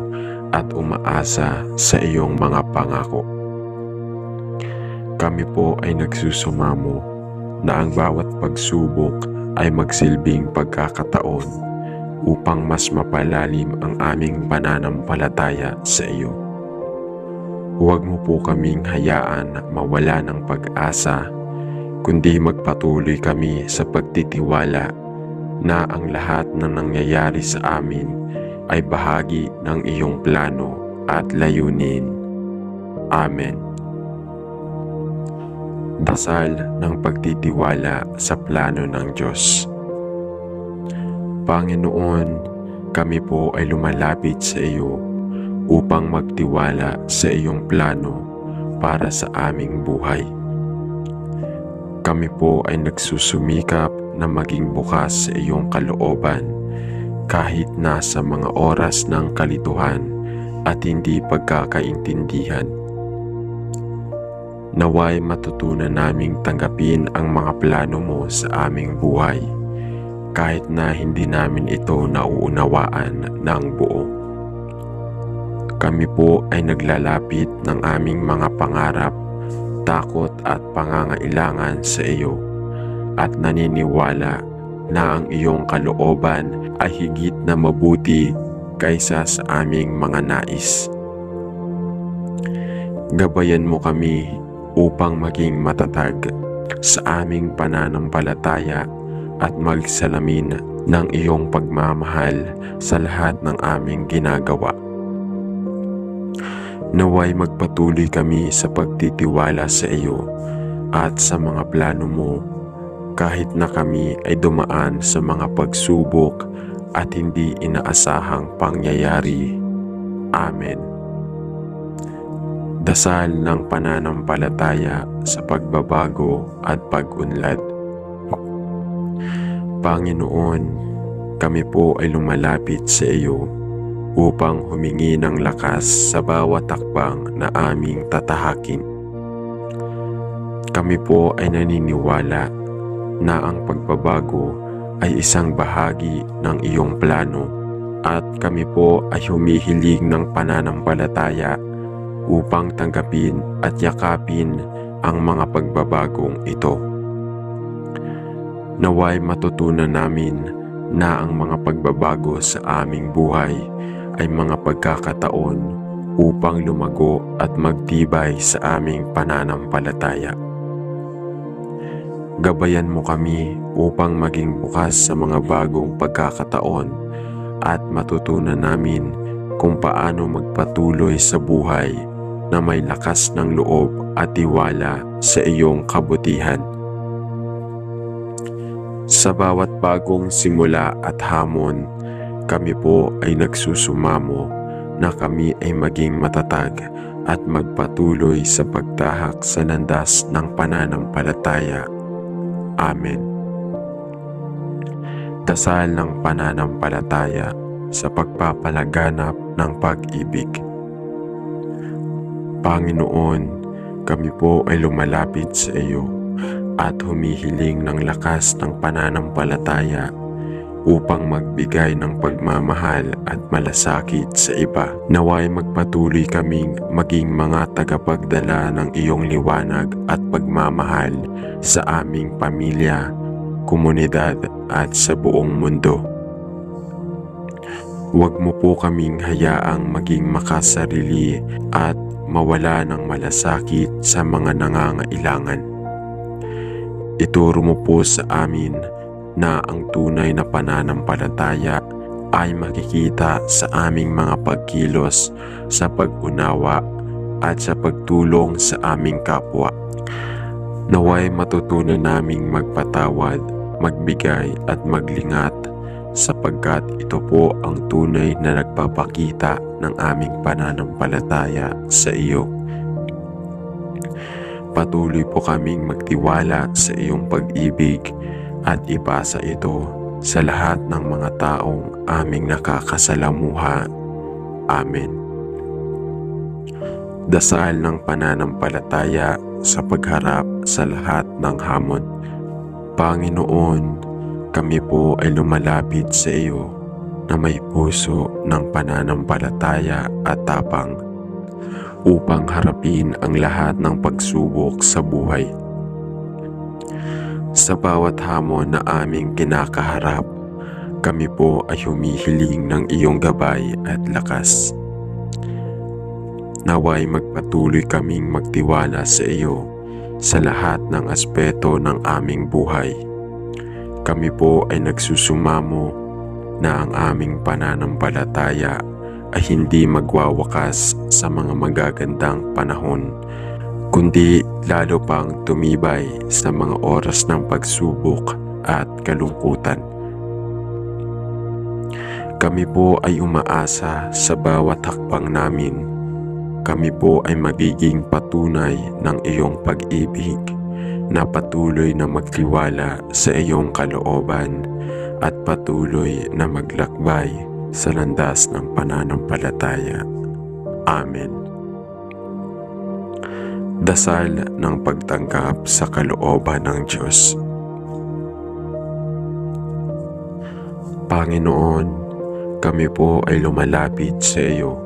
at umaasa sa iyong mga pangako. Kami po ay nagsusumamo na ang bawat pagsubok ay magsilbing pagkakataon upang mas mapalalim ang aming pananampalataya sa iyo. Huwag mo po kaming hayaan na mawala ng pag-asa, kundi magpatuloy kami sa pagtitiwala na ang lahat ng nangyayari sa amin ay bahagi ng iyong plano at layunin. Amen. Dasal ng pagtitiwala sa plano ng Diyos. Panginoon, kami po ay lumalapit sa iyo upang magtiwala sa iyong plano para sa aming buhay. Kami po ay nagsusumikap na maging bukas sa iyong kalooban kahit nasa mga oras ng kalituhan at hindi pagkakaintindihan. Naway matutunan naming tanggapin ang mga plano mo sa aming buhay kahit na hindi namin ito nauunawaan ng buo. Kami po ay naglalapit ng aming mga pangarap, takot at pangangailangan sa iyo at naniniwala na ang iyong kalooban ay higit na mabuti kaysa sa aming mga nais. Gabayan mo kami upang maging matatag sa aming pananampalataya at magsalamin ng iyong pagmamahal sa lahat ng aming ginagawa. Naway magpatuloy kami sa pagtitiwala sa iyo at sa mga plano mo kahit na kami ay dumaan sa mga pagsubok at hindi inaasahang pangyayari. Amen. Dasal ng pananampalataya sa pagbabago at pag-unlad. Panginoon, kami po ay lumalapit sa iyo upang humingi ng lakas sa bawat takbang na aming tatahakin. Kami po ay naniniwala na ang pagbabago ay isang bahagi ng iyong plano at kami po ay humihiling ng pananampalataya upang tanggapin at yakapin ang mga pagbabagong ito. Naway matutunan namin na ang mga pagbabago sa aming buhay ay mga pagkakataon upang lumago at magtibay sa aming pananampalataya. Gabayan mo kami upang maging bukas sa mga bagong pagkakataon at matutunan namin kung paano magpatuloy sa buhay na may lakas ng loob at tiwala sa iyong kabutihan. Sa bawat bagong simula at hamon, kami po ay nagsusumamo na kami ay maging matatag at magpatuloy sa pagtahak sa landas ng pananampalataya. Amen. Dasal ng pananampalataya sa pagpapalaganap ng pag-ibig. Panginoon, kami po ay lumalapit sa iyo at humihiling ng lakas ng pananampalataya upang magbigay ng pagmamahal at malasakit sa iba. Naway magpatuloy kaming maging mga tagapagdala ng iyong liwanag at pagmamahal sa aming pamilya, komunidad at sa buong mundo. Huwag mo po kaming hayaang maging makasarili at mawala ng malasakit sa mga nangangailangan. Ituro mo po sa amin na ang tunay na pananampalataya ay makikita sa aming mga pagkilos sa pag-unawa at sa pagtulong sa aming kapwa. Naway matutunan naming magpatawad, magbigay at maglingat sapagkat ito po ang tunay na nagpapakita ng aming pananampalataya sa iyo. Patuloy po kaming magtiwala sa iyong pag-ibig at ipasa ito sa lahat ng mga taong aming nakakasalamuha. Amen. Dasal ng pananampalataya sa pagharap sa lahat ng hamon. Panginoon, kami po ay lumalapit sa iyo na may puso ng pananampalataya at tapang upang harapin ang lahat ng pagsubok sa buhay. Sa bawat hamon na aming kinakaharap, kami po ay humihiling ng iyong gabay at lakas. Naway magpatuloy kaming magtiwala sa iyo sa lahat ng aspeto ng aming buhay. Kami po ay nagsusumamo na ang aming pananampalataya ay hindi magwawakas sa mga magagandang panahon, kundi lalo pang tumibay sa mga oras ng pagsubok at kalungkutan. Kami po ay umaasa sa bawat hakbang namin. Kami po ay magiging patunay ng iyong pag-ibig na patuloy na magtiwala sa iyong kalooban at patuloy na maglakbay sa landas ng pananampalataya. Amen. Dasal ng pagtanggap sa kalooban ng Diyos. Panginoon, kami po ay lumalapit sa iyo,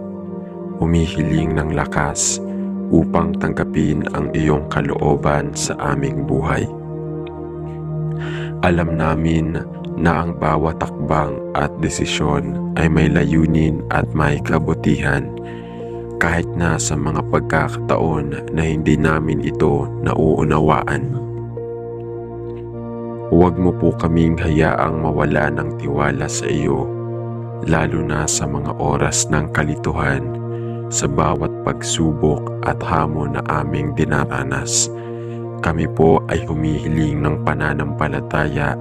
humihiling ng lakas upang tanggapin ang iyong kalooban sa aming buhay. Alam namin na ang bawat takbang at desisyon ay may layunin at may kabutihan, kahit na sa mga pagkakataon na hindi namin ito nauunawaan. Huwag mo po kaming hayaang mawala ng tiwala sa iyo, lalo na sa mga oras ng kalituhan, sa bawat pagsubok at hamon na aming dinaranas. Kami po ay humihiling ng pananampalataya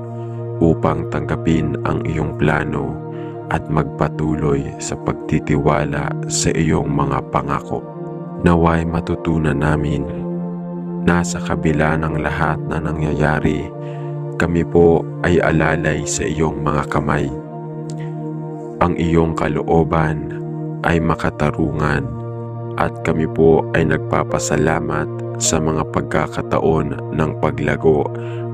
upang tanggapin ang iyong plano at magpatuloy sa pagtitiwala sa iyong mga pangako. Naway matutunan namin na sa kabila ng lahat na nangyayari, kami po ay alalay sa iyong mga kamay. Ang iyong kalooban ay makatarungan at kami po ay nagpapasalamat sa mga pagkakataon ng paglago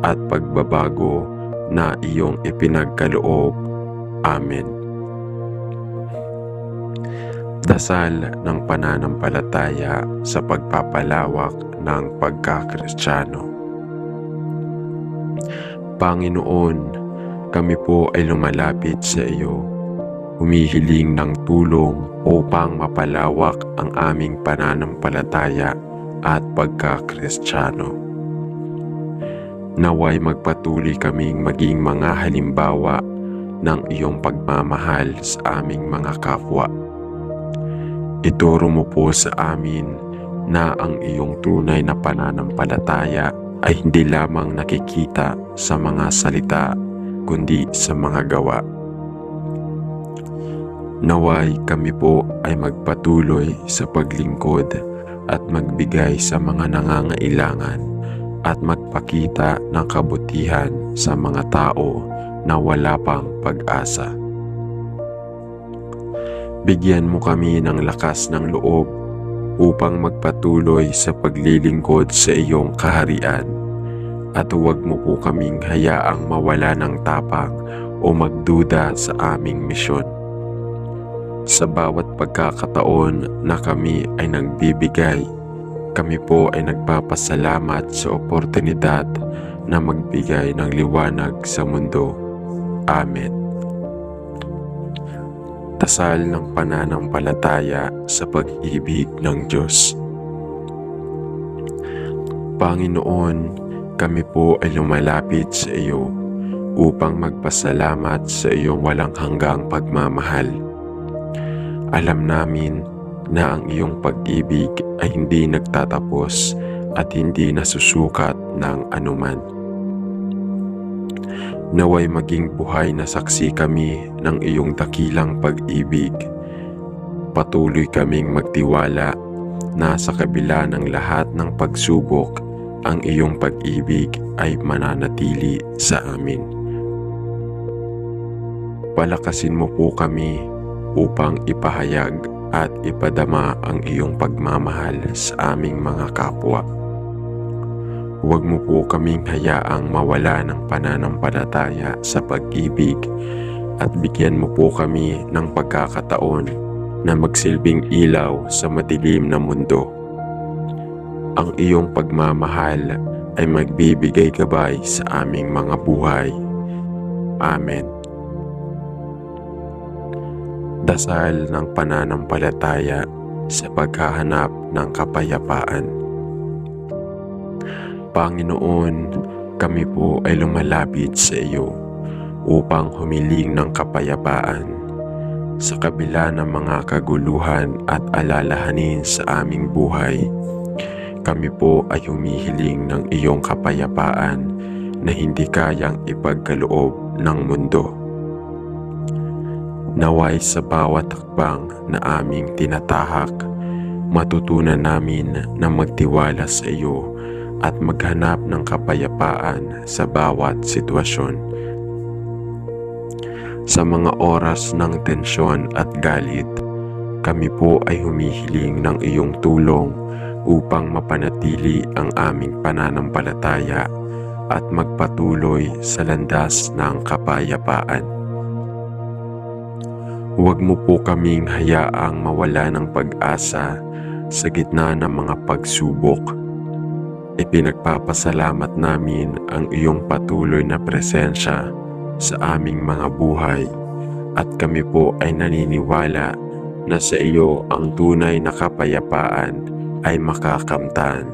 at pagbabago na iyong ipinagkaloob. Amen. Dasal ng pananampalataya sa pagpapalawak ng pagkakristyano. Panginoon, kami po ay lumalapit sa iyo, humihiling ng tulong upang mapalawak ang aming pananampalataya at pagkakristyano. Naway magpatuloy kaming maging mga halimbawa ng iyong pagmamahal sa aming mga kapwa. Ituro mo po sa amin na ang iyong tunay na pananampalataya ay hindi lamang nakikita sa mga salita kundi sa mga gawa. Naway kami po ay magpatuloy sa paglingkod at magbigay sa mga nangangailangan at magpakita ng kabutihan sa mga tao na wala pang pag-asa. Bigyan mo kami ng lakas ng loob upang magpatuloy sa paglilingkod sa iyong kaharian at huwag mo po kaming hayaang mawala ng tapang o magduda sa aming misyon. Sa bawat pagkakataon na kami ay nagbibigay, kami po ay nagpapasalamat sa oportunidad na magbigay ng liwanag sa mundo. Amen. Dasal ng pananampalataya sa pag-ibig ng Diyos. Panginoon, kami po ay lumalapit sa iyo upang magpasalamat sa iyong walang hanggang pagmamahal. Alam namin na ang iyong pag-ibig ay hindi nagtatapos at hindi nasusukat ng anuman. Naway maging buhay na saksi kami ng iyong dakilang pag-ibig. Patuloy kaming magtiwala na sa kabila ng lahat ng pagsubok, ang iyong pag-ibig ay mananatili sa amin. Palakasin mo po kami upang ipahayag at ipadama ang iyong pagmamahal sa aming mga kapwa. Huwag mo po kaming hayaang mawala ng pananampalataya sa pag-ibig at bigyan mo po kami ng pagkakataon na magsilbing ilaw sa madilim na mundo. Ang iyong pagmamahal ay magbibigay gabay sa aming mga buhay. Amen. Dasal ng pananampalataya sa paghahanap ng kapayapaan. Panginoon, kami po ay lumalapit sa iyo upang humiling ng kapayapaan sa kabila ng mga kaguluhan at alalahanin sa aming buhay. Kami po ay humihiling ng iyong kapayapaan na hindi kayang ipagkaloob ng mundo. Naway sa bawat hakbang na aming tinatahak, matutunan namin na magtiwala sa iyo at maghanap ng kapayapaan sa bawat sitwasyon. Sa mga oras ng tensyon at galit, kami po ay humihiling ng iyong tulong upang mapanatili ang aming pananampalataya at magpatuloy sa landas ng kapayapaan. Huwag mo po kaming hayaang mawala ng pag-asa sa gitna ng mga pagsubok. Ipinagpapasalamat namin ang iyong patuloy na presensya sa aming mga buhay at kami po ay naniniwala na sa iyo ang tunay na kapayapaan ay makakamtan.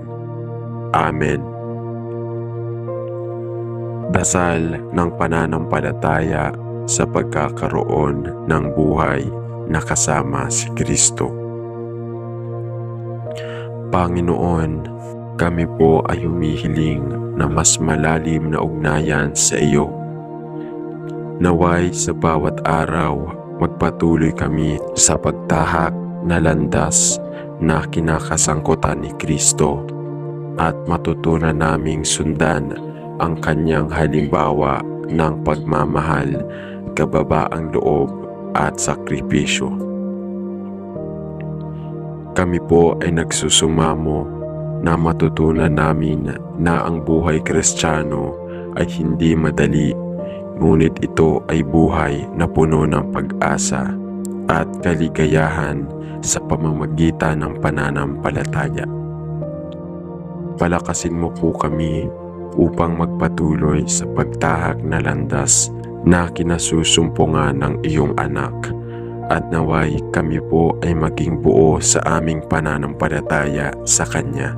Amen. Dasal ng pananampalataya sa pagkakaroon ng buhay na kasama si Kristo. Panginoon, kami po ay humihiling na mas malalim na ugnayan sa iyo. Naway sa bawat araw, magpatuloy kami sa pagtahak na landas na kinakasangkutan ni Kristo at matutunan naming sundan ang kanyang halimbawa ng pagmamahal, kababaang loob at sakripisyo. Kami po ay nagsusumamo na matutunan namin na ang buhay Kristiyano ay hindi madali, ngunit ito ay buhay na puno ng pag-asa at kaligayahan sa pamamagitan ng pananampalataya. Palakasin mo po kami upang magpatuloy sa pagtahak na landas na kinasusumpungan ng iyong anak, at naway kami po ay maging buo sa aming pananampalataya sa Kanya.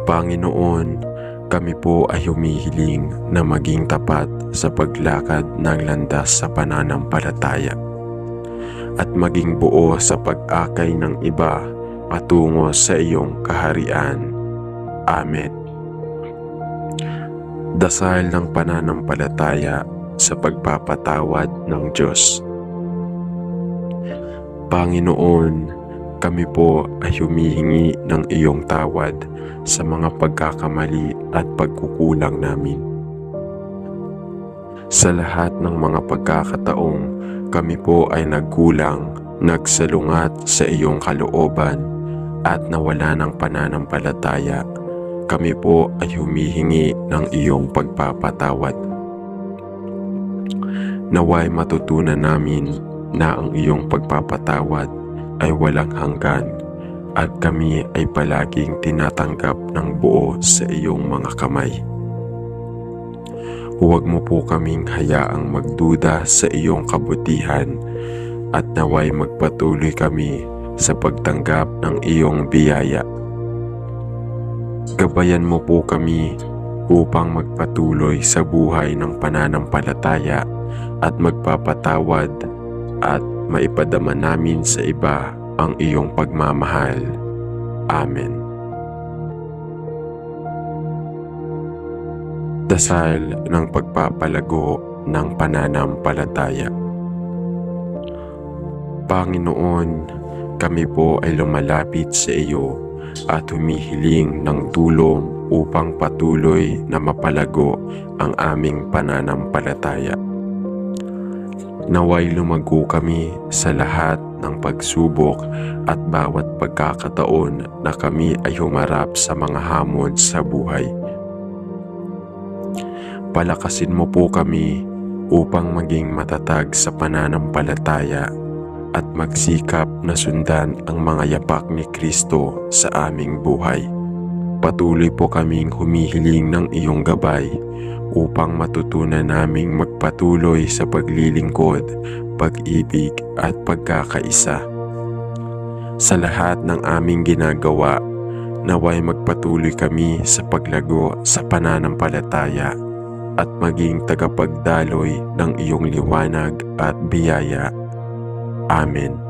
Panginoon, kami po ay humihiling na maging tapat sa paglakad ng landas sa pananampalataya at maging buo sa pag-akay ng iba patungo sa iyong kaharian. Amen. Dasal ng pananampalataya sa pagpapatawad ng Diyos. Panginoon, kami po ay humihingi ng iyong tawad sa mga pagkakamali at pagkukulang namin. Sa lahat ng mga pagkakataong kami po ay nagkulang, nagsalungat sa iyong kalooban at nawala ng pananampalataya, kami po ay humihingi ng iyong pagpapatawad. Naway matutunan namin na ang iyong pagpapatawad ay walang hanggan at kami ay palaging tinatanggap ng buo sa iyong mga kamay. Huwag mo po kaming hayaang magduda sa iyong kabutihan at naway magpatuloy kami sa pagtanggap ng iyong biyaya. Gabayan mo po kami upang magpatuloy sa buhay ng pananampalataya at magpapatawad at maipadama namin sa iba ang iyong pagmamahal. Amen. Dasal ng pagpapalago ng pananampalataya. Panginoon, kami po ay lumalapit sa iyo at humihiling ng tulong upang patuloy na mapalago ang aming pananampalataya. Naway lumago kami sa lahat ng pagsubok at bawat pagkakataon na kami ay humarap sa mga hamon sa buhay. Palakasin mo po kami upang maging matatag sa pananampalataya at magsikap na sundan ang mga yapak ni Kristo sa aming buhay. Patuloy po kaming humihiling ng iyong gabay upang matutunan naming magpatuloy sa paglilingkod, pag-ibig at pagkakaisa. Sa lahat ng aming ginagawa, naway magpatuloy kami sa paglago sa pananampalataya at maging tagapagdaloy ng iyong liwanag at biyaya. Amen.